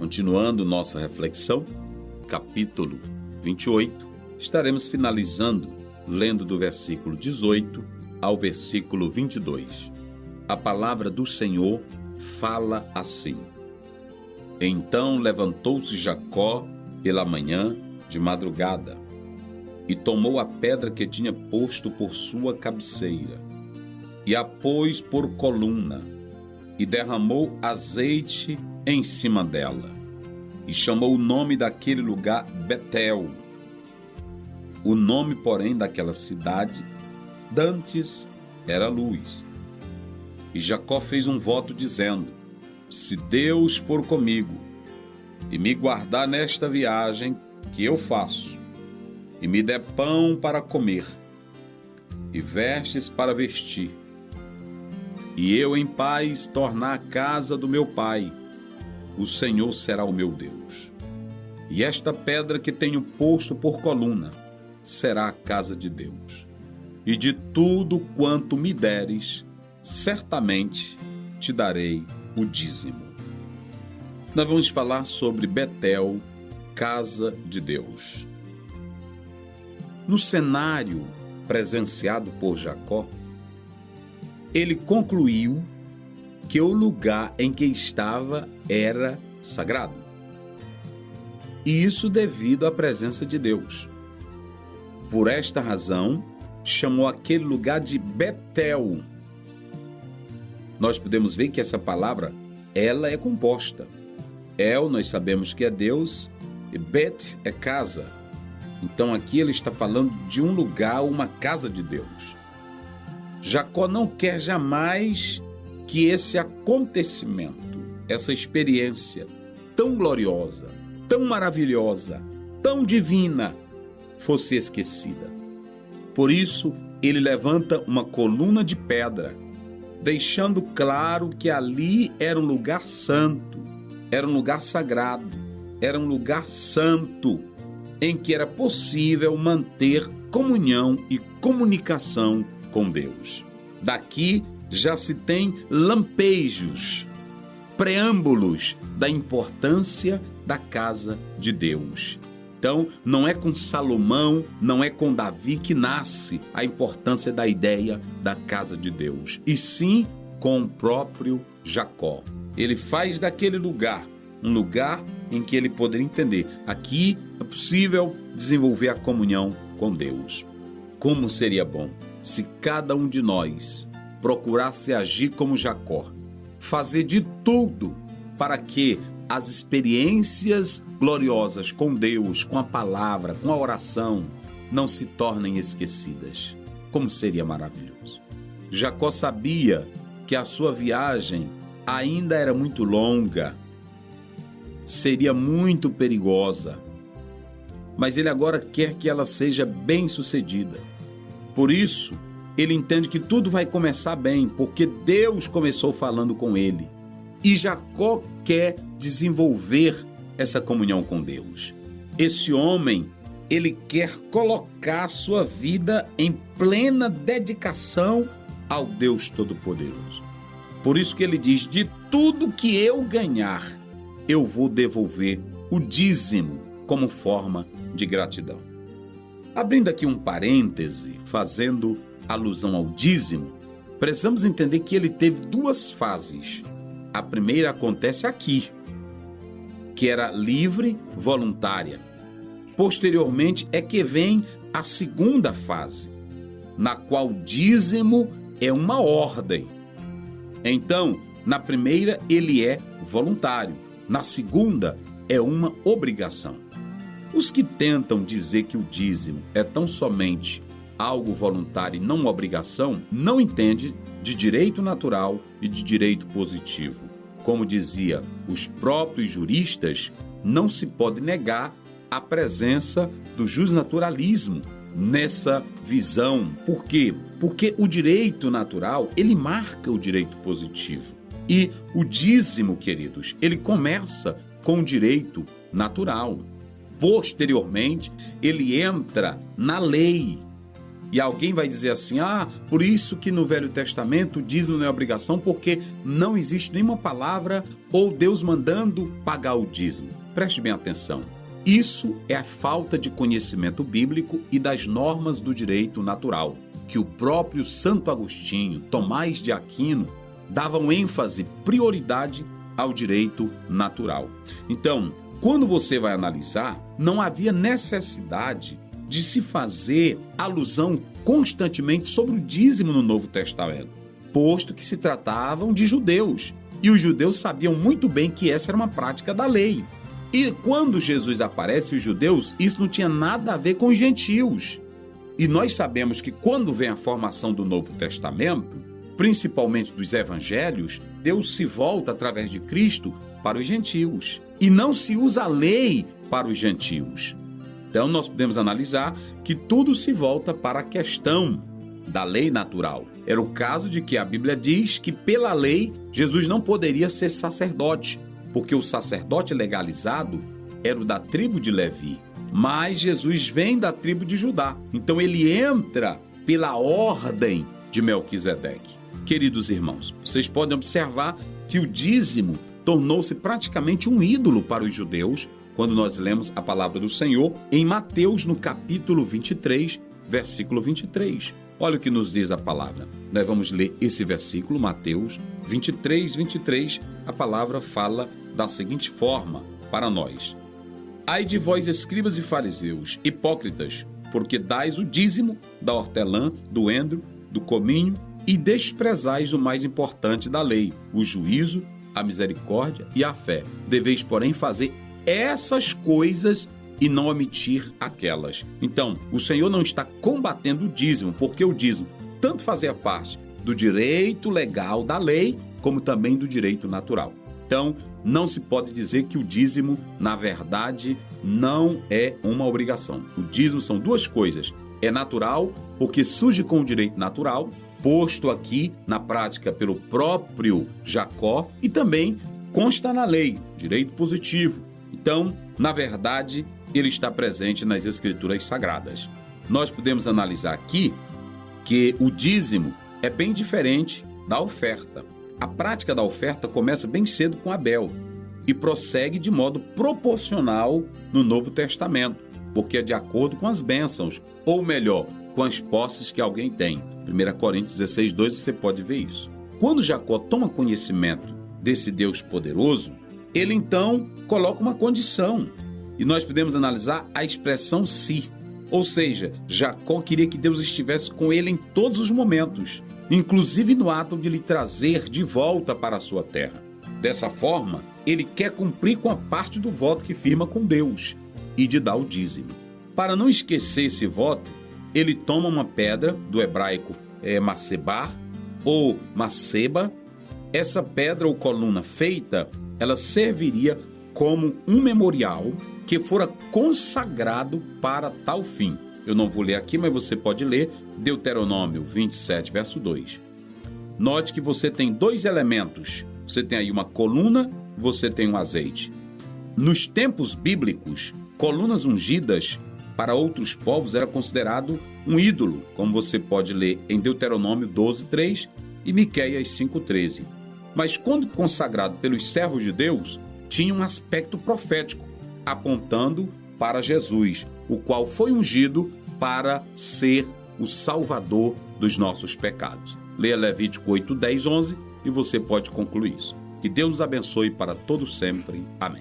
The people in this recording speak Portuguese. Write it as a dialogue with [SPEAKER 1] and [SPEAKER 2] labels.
[SPEAKER 1] Continuando nossa reflexão, capítulo 28, estaremos finalizando lendo do versículo 18 ao versículo 22. A palavra do Senhor fala assim: Então levantou-se Jacó pela manhã de madrugada e tomou a pedra que tinha posto por sua cabeceira e a pôs por coluna e derramou azeite em cima dela e chamou o nome daquele lugar Betel. O nome, porém, daquela cidade dantes era Luz. E Jacó fez um voto dizendo: Se Deus for comigo e me guardar nesta viagem que eu faço, e me der pão para comer e vestes para vestir, e eu em paz tornar a casa do meu pai, o Senhor será o meu Deus. E esta pedra que tenho posto por coluna será a casa de Deus. E de tudo quanto me deres, certamente te darei o dízimo. Nós vamos falar sobre Betel, casa de Deus. No cenário presenciado por Jacó, ele concluiu que o lugar em que estava era sagrado. E isso devido à presença de Deus. Por esta razão, chamou aquele lugar de Betel. Nós podemos ver que essa palavra, ela é composta. El, nós sabemos que é Deus, e Bet é casa. Então aqui ele está falando de um lugar, uma casa de Deus. Jacó não quer jamais que esse acontecimento, essa experiência tão gloriosa, tão maravilhosa, tão divina, fosse esquecida. Por isso, ele levanta uma coluna de pedra, deixando claro que ali era um lugar santo, era um lugar sagrado, era um lugar santo, em que era possível manter comunhão e comunicação com Deus. Daqui já se tem lampejos, preâmbulos da importância da casa de Deus. Então, não é com Salomão, não é com Davi que nasce a importância da ideia da casa de Deus, e sim com o próprio Jacó. Ele faz daquele lugar um lugar em que ele poderia entender: aqui é possível desenvolver a comunhão com Deus. Como seria bom se cada um de nós procurasse agir como Jacó, fazer de tudo para que as experiências gloriosas com Deus, com a palavra, com a oração, não se tornem esquecidas. Como seria maravilhoso! Jacó sabia que a sua viagem ainda era muito longa, seria muito perigosa, mas ele agora quer que ela seja bem-sucedida. Por isso, ele entende que tudo vai começar bem, porque Deus começou falando com ele. E Jacó quer desenvolver essa comunhão com Deus. Esse homem, ele quer colocar sua vida em plena dedicação ao Deus Todo-Poderoso. Por isso que ele diz: de tudo que eu ganhar, eu vou devolver o dízimo como forma de gratidão. Abrindo aqui um parêntese, fazendo alusão ao dízimo, precisamos entender que ele teve duas fases. A primeira acontece aqui, que era livre, voluntária. Posteriormente é que vem a segunda fase, na qual o dízimo é uma ordem. Então, na primeira ele é voluntário, na segunda é uma obrigação. Os que tentam dizer que o dízimo é tão somente algo voluntário e não uma obrigação, não entendem de direito natural e de direito positivo. Como dizia os próprios juristas, não se pode negar a presença do justnaturalismo nessa visão. Por quê? Porque o direito natural, ele marca o direito positivo. E o dízimo, queridos, ele começa com o direito natural. Posteriormente, ele entra na lei. E alguém vai dizer assim, por isso que no Velho Testamento o dízimo não é obrigação, porque não existe nenhuma palavra ou Deus mandando pagar o dízimo. Preste bem atenção. Isso é a falta de conhecimento bíblico e das normas do direito natural, que o próprio Santo Agostinho, Tomás de Aquino, davam ênfase, prioridade ao direito natural. Então, quando você vai analisar, não havia necessidade de se fazer alusão constantemente sobre o dízimo no Novo Testamento, posto que se tratavam de judeus, e os judeus sabiam muito bem que essa era uma prática da lei. E quando Jesus aparece, os judeus, isso não tinha nada a ver com os gentios. E nós sabemos que quando vem a formação do Novo Testamento, principalmente dos evangelhos, Deus se volta através de Cristo para os gentios. E não se usa a lei para os gentios. Então nós podemos analisar que tudo se volta para a questão da lei natural. Era o caso de que a Bíblia diz que pela lei Jesus não poderia ser sacerdote, porque o sacerdote legalizado era o da tribo de Levi. Mas Jesus vem da tribo de Judá. Então ele entra pela ordem de Melquisedeque. Queridos irmãos, vocês podem observar que o dízimo tornou-se praticamente um ídolo para os judeus quando nós lemos a palavra do Senhor em Mateus, no capítulo 23, versículo 23. Olha o que nos diz a palavra. Nós vamos ler esse versículo, Mateus 23, 23. A palavra fala da seguinte forma para nós. Ai de vós, escribas e fariseus, hipócritas, porque dais o dízimo da hortelã, do endro, do cominho e desprezais o mais importante da lei, o juízo, a misericórdia e a fé. Deveis, porém, fazer essas coisas e não omitir aquelas. Então, o Senhor não está combatendo o dízimo, porque o dízimo tanto fazia parte do direito legal da lei, como também do direito natural. Então, não se pode dizer que o dízimo, na verdade, não é uma obrigação. O dízimo são duas coisas. É natural, porque surge com o direito natural, posto aqui na prática pelo próprio Jacó, e também consta na lei, direito positivo. Então, na verdade, ele está presente nas Escrituras Sagradas. Nós podemos analisar aqui que o dízimo é bem diferente da oferta. A prática da oferta começa bem cedo com Abel e prossegue de modo proporcional no Novo Testamento, porque é de acordo com as bênçãos, ou melhor, com as posses que alguém tem. 1 Coríntios 16, 2, você pode ver isso. Quando Jacó toma conhecimento desse Deus poderoso, ele então coloca uma condição. E nós podemos analisar a expressão se. Ou seja, Jacó queria que Deus estivesse com ele em todos os momentos, inclusive no ato de lhe trazer de volta para a sua terra. Dessa forma, ele quer cumprir com a parte do voto que firma com Deus e de dar o dízimo. Para não esquecer esse voto, ele toma uma pedra, do hebraico Macebar ou Maceba. Essa pedra ou coluna feita, ela serviria como um memorial que fora consagrado para tal fim. Eu não vou ler aqui, mas você pode ler Deuteronômio 27, verso 2. Note que você tem dois elementos. Você tem aí uma coluna, você tem um azeite. Nos tempos bíblicos, colunas ungidas para outros povos era considerado um ídolo, como você pode ler em Deuteronômio 12, 3 e Miqueias 5, 13. Mas quando consagrado pelos servos de Deus, tinha um aspecto profético, apontando para Jesus, o qual foi ungido para ser o Salvador dos nossos pecados. Leia Levítico 8, 10, 11 e você pode concluir isso. Que Deus nos abençoe para todo sempre. Amém.